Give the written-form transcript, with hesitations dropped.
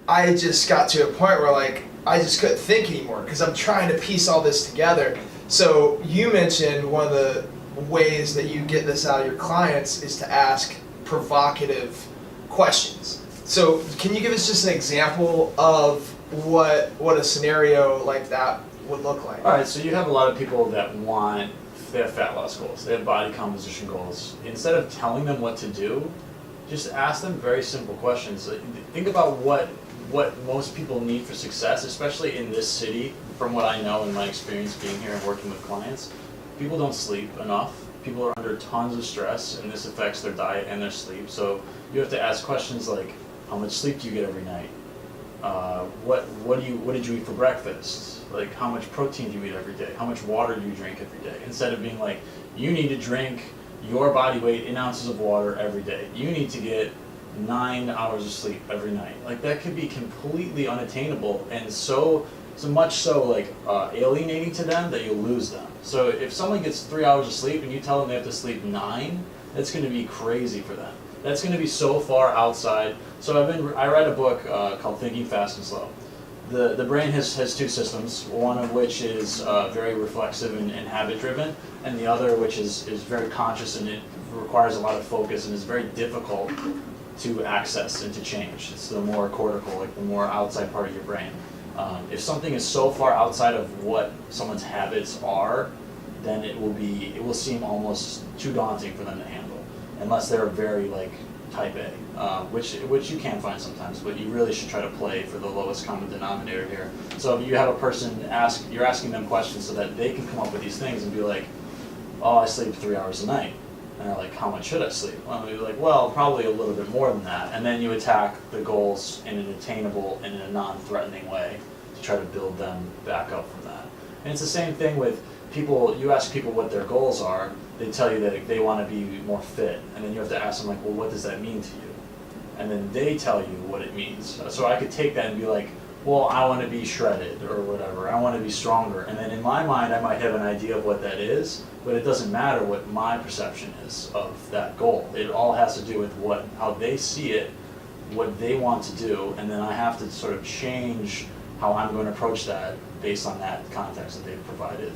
I just got to a point where like I just couldn't think anymore because I'm trying to piece all this together. So you mentioned one of the ways that you get this out of your clients is to ask provocative questions. So can you give us just an example of what a scenario like that would look like? All right, so you have a lot of people that they have fat loss goals, they have body composition goals. Instead of telling them what to do, just ask them very simple questions. Like, think about what most people need for success, especially in this city. From what I know in my experience being here and working with clients, people don't sleep enough. People are under tons of stress, and this affects their diet and their sleep. So you have to ask questions like, how much sleep do you get every night? What did you eat for breakfast? Like, how much protein do you eat every day? How much water do you drink every day? Instead of being like, you need to drink your body weight in ounces of water every day. You need to get 9 hours of sleep every night. Like, that could be completely unattainable, and so much so like alienating to them that you'll lose them. So if someone gets 3 hours of sleep and you tell them they have to sleep 9, that's going to be crazy for them. That's going to be so far outside. So I read a book called Thinking Fast and Slow. The brain has two systems, one of which is very reflexive and habit driven, and the other which is very conscious, and it requires a lot of focus and is very difficult to access and to change. It's the more cortical, like the more outside part of your brain. If something is so far outside of what someone's habits are, then it will seem almost too daunting for them to handle, unless they're very like type A, which you can find sometimes, but you really should try to play for the lowest common denominator here. So if you have a person you're asking them questions so that they can come up with these things and be like, oh, I sleep 3 hours a night. And they're like, how much should I sleep? Well, you're like, well, probably a little bit more than that. And then you attack the goals in an attainable and in a non-threatening way to try to build them back up from that. And it's the same thing with people. You ask people what their goals are, they tell you that they want to be more fit. And then you have to ask them like, well, what does that mean to you? And then they tell you what it means. So I could take that and be like, well, I want to be shredded or whatever. I want to be stronger. And then in my mind, I might have an idea of what that is, but it doesn't matter what my perception is of that goal. It all has to do with how they see it, what they want to do, and then I have to sort of change how I'm going to approach that based on that context that they've provided.